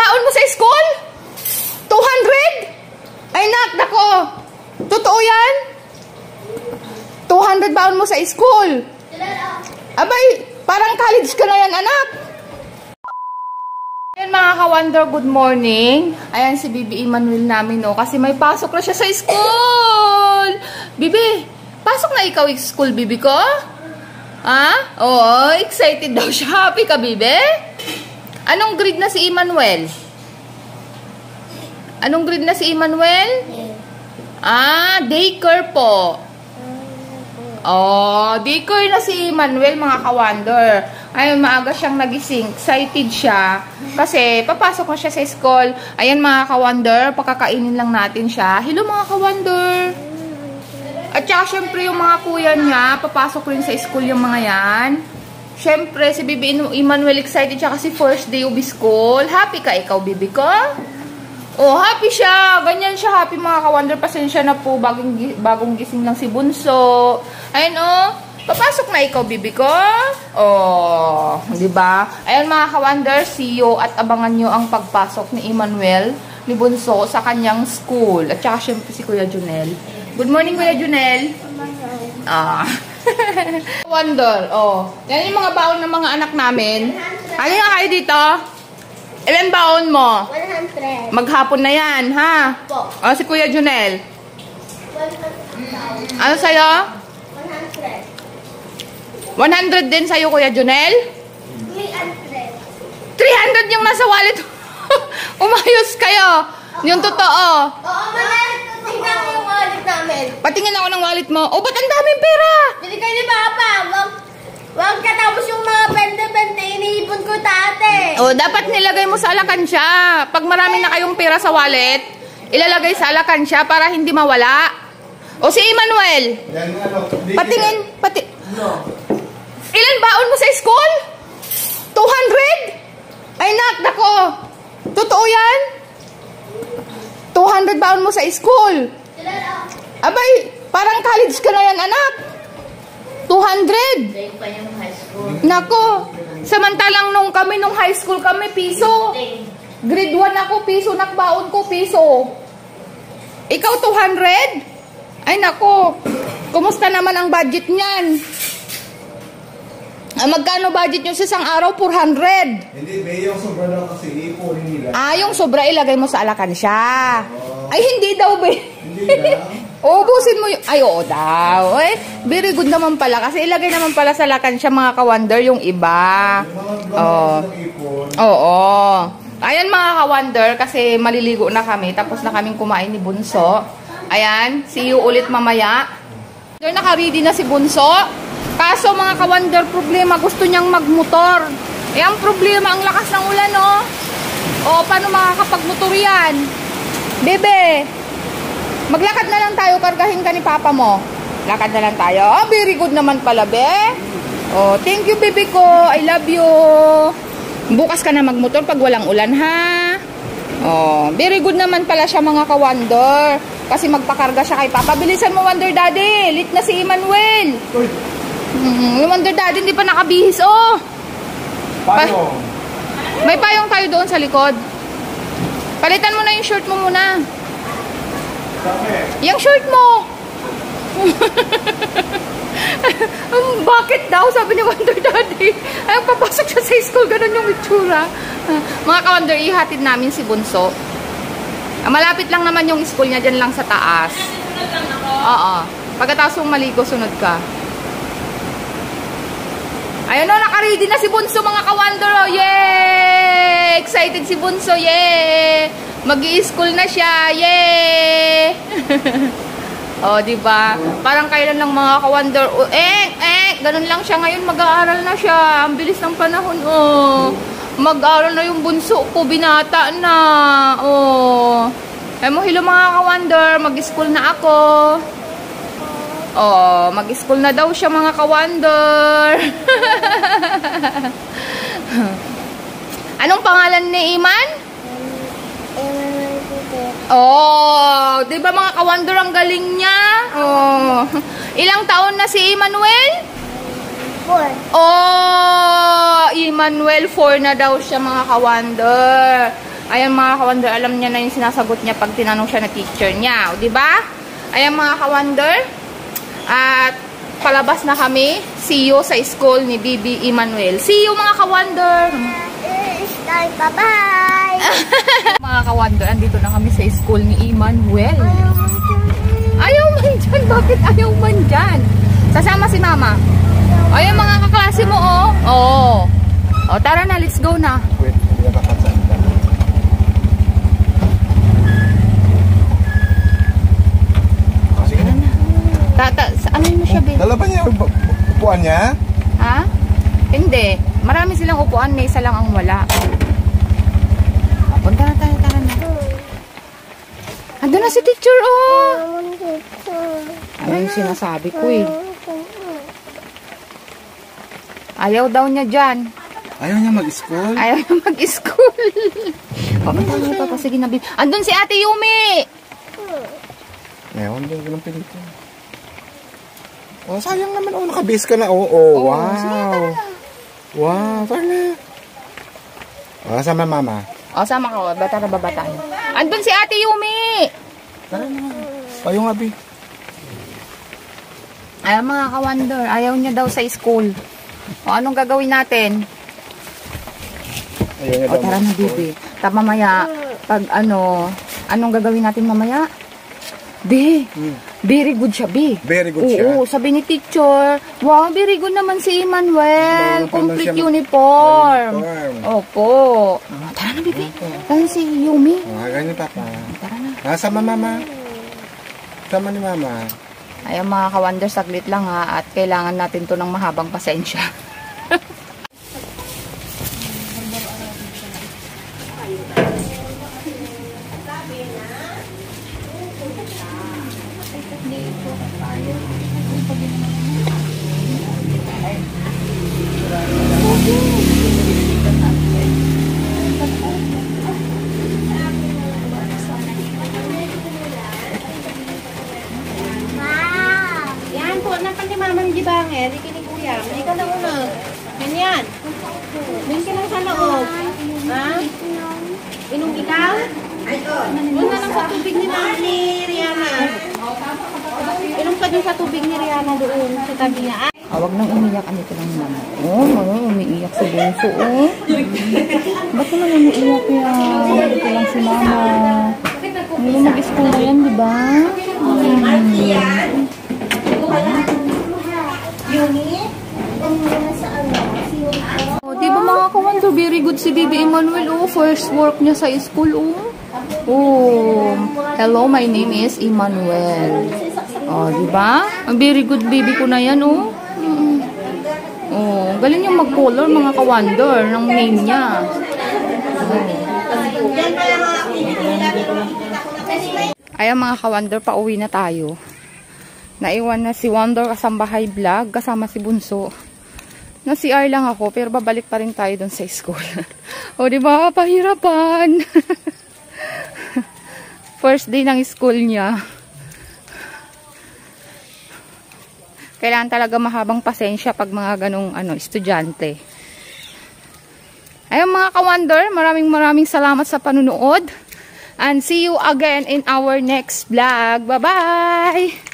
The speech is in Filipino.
baon mo sa school? 200? Ay, nako. Totoo yan? 200 baon mo sa school? Abay, parang college ka na yan, anak. Ayan mga ka-wonder, good morning. Ayan si Bibi Emmanuel namin, no? Kasi may pasok na siya sa school. Bibi, pasok na ikaw school, Bibi ko? Ha? Oo, excited daw siya. Happy ka, Bibi? Anong grade na si Emmanuel? Anong grade na si Emmanuel? Ah, daycare po. Oh, daycare na si Emmanuel, mga ka-wonder. Ayun, maaga siyang nagising. Excited siya. Kasi, papasok na siya sa school. Ayan, mga ka-wonder, pakakainin lang natin siya. Hello, mga ka-wonder. At saka, syempre, yung mga kuya niya, papasok rin sa school yung mga yan. Syempre, si Bibi Emmanuel excited siya kasi first day of school. Happy ka ikaw, Bibi ko? Oh, happy siya. Ganyan siya happy, mga ka-wonder. Pasensya na po, bagong gising lang si Bunso. Ayun, oh. Papasok na ikaw, Bibi ko. Oh, di ba? Ayun, mga ka-wonder, see you at abangan nyo ang pagpasok ni Emmanuel, ni Bunso, sa kanyang school. At saka, syempre, si Kuya Junel. Good morning, Kuya Junel. Ah. Wonder, oh. Yan yung mga baon ng mga anak namin. Ano nga kayo dito? Ilan baon mo? 100. Maghapon na yan, ha? Po. O, si Kuya Junel. 100. Ano sa'yo? 100. 100 din sa'yo, Kuya Junel? 300. 300 yung nasa wallet. Umayos kayo. Yung totoo. Oo, magalit ko. Tingnan mo yung wallet namin. Patingin ako ng wallet mo. Oh, ba't ang daming pera? Bili kayo ni Papa. Wag katapos yung mga bente-bente. Iniipon ko dati. Oh, dapat nilagay mo sa alakansya. Pag marami na kayong pera sa wallet, ilalagay sa alakansya para hindi mawala. O si Emmanuel. Patingin. Ilan baon mo sa school? 200? Ay, nako. Totoo yan? 200 baon mo sa school? Abay, parang college ka na yan, anak. 200. Nako. Samantalang nung high school kami, piso. Grade 1 ako, piso. Nakbaon ko, piso. Ikaw, 200? Ay, nako. Kumusta naman ang budget niyan? Magkano budget nyo sa isang araw? 400. Hindi, may yung sobra lang kasi ipunin nila. Ah, yung sobra ilagay mo sa alakansya. Ay, hindi daw, be. Hindi lang. Ubusin mo yung... Ay, oo daw. Eh, very good naman pala. Kasi ilagay naman pala sa alakansya, mga ka-wonder, yung iba. Oh. Oo. Ayan, mga ka-wonder, kasi maliligo na kami. Tapos na kaming kumain ni Bunso. Ayan, see you ulit mamaya. Naka-ready na si Bunso. Kaso, mga ka-wonder, problema, gusto niyang magmotor. Eh, ang problema, ang lakas ng ulan, oh. O, paano makakapagmotor yan? Bebe, maglakad na lang tayo, kargahin ka ni Papa mo. Lakad na lang tayo. Oh, very good naman pala, be. Oh, thank you, baby ko. I love you. Bukas ka na magmotor pag walang ulan, ha? Oh, very good naman pala siya, mga ka-wonder. Kasi magpakarga siya kay Papa. Bilisan mo, Wonder Daddy. Late na si Emmanuel. Wonder Daddy, hindi pa nakabihis, oh. Payong. May payong tayo doon sa likod. Palitan mo na yung shirt mo muna. Yung shirt mo. Bakit daw? Sabi ni Wonder Daddy. Ay, papasok siya sa school. Ganun yung itsura. Mga ka-wonder, ihatid namin si Bunso. Malapit lang naman yung school niya. Dyan lang sa taas. Oo. Pagkatapos mong maligo, sunod ka. Ayun o, naka-ready na si Bunso, mga ka-wonder. Oh, yay! Excited si Bunso, yay! Mag-i-school na siya, yay! Oh, diba? Parang kailan lang, mga ka-wonder. Oh, ganun lang siya ngayon, mag-aaral na siya. Ang bilis ng panahon, oh. Mag-aaral na yung Bunso ko, binata na. Oh. Ay mo, hello mga ka-wonder, mag-school na ako. Oh, mag-school na daw siya, mga ka-wonder. Anong pangalan ni Iman? Oh, 'di ba mga ka-wonder, ang galing niya? Oh. Ilang taon na si Emmanuel? 4. Oh! Emmanuel 4 na daw siya mga ka-wonder. Ayan mga ka-wonder, alam niya na yung sinasagot niya pag tinanong siya na teacher niya. O, diba? Ayan mga ka-wonder. At palabas na kami. See you sa school ni Bibi Emmanuel. See you mga ka-wonder. Bye-bye. Mga ka-wonder, andito na kami sa school ni Emmanuel. Ayaw man dyan. Bakit ayaw man dyan? Sasama si mama. Ayan mga kaklase mo, oh. Oo. O, tara na. Let's go na. Wait, hindi na kakasaan ka. Sige na. Ano mo siya, Ben? Dala ba niya yung upuan niya? Ha? Hindi. Marami silang upuan. May isa lang ang wala. Punta na tayo. Tara na. Ando na si teacher, oh. Ano yung sinasabi ko, eh. Ayaw daw niya dyan. Ayaw niya mag-school? Ayaw niya mag-school. Papunta na ito. Sige na, Bibi. Andun si Ate Yumi. Ngayon, hindi ko lang pinito. Oh, sayang naman. Oh, nakabase ka na. Oh, wow. Sige, tara na. Wow, tara na. Oh, sama mama. O, sama ka. Bata na babata. Andun si Ate Yumi. Tara na. Payong abi. Ayaw mga ka-wonder. Ayaw niya daw sa school. O, anong gagawin natin? Ayaw niya O, tara na, Bibi. Tama mamaya. Pag anong gagawin natin mamaya? Very good siya, Bi. Very good siya. Oo, sabi ni teacher, wow, very good naman si Emmanuel. Complete siya uniform. uniform. Opo. Tara na, Bibi. Tara si Yumi. Oh, ganyan papa. Tara na. Sama mama. Sama ni mama. Ayan mga ka-wonder, saglit lang ha. At kailangan natin to ng mahabang pasensya. Yan po, napan ni Mama ni Jibange, di kini Kuya. Hindi ka na una. Ganyan. Doon ka lang sa loob. Ha? Inom ikaw? Doon na lang sa tubig ni Mama ni Rihanna. Inom ka dun sa tubig ni Rihanna doon sa tabi niya. Huwag nang umiyak. Ano ito lang naman? Umiiyak si Bunso. Ba't naman umiiyak yan? Ito lang si Mama. Hindi mag-school na yan, di ba? Oh, di ba mga ka-wonder, very good si Bibi Emmanuel. Oh, first work niya sa school. Oh, hello, my name is Emmanuel. Oh, di ba? Ang very good baby ko na yan, oh. Oh, galing yung mag-color mga ka-wonder ng name niya. Ayan mga ka-wonder, pauwi na tayo. Naiwan na si Wonder Kasambahay Vlog kasama si Bunso. Na CR lang ako pero babalik pa rin tayo dun sa school. O diba, pahirapan. First day ng school niya. Kailangan talaga mahabang pasensya pag mga ganong estudyante. Ayun mga ka-wonder, maraming salamat sa panunood. And see you again in our next vlog. Bye-bye!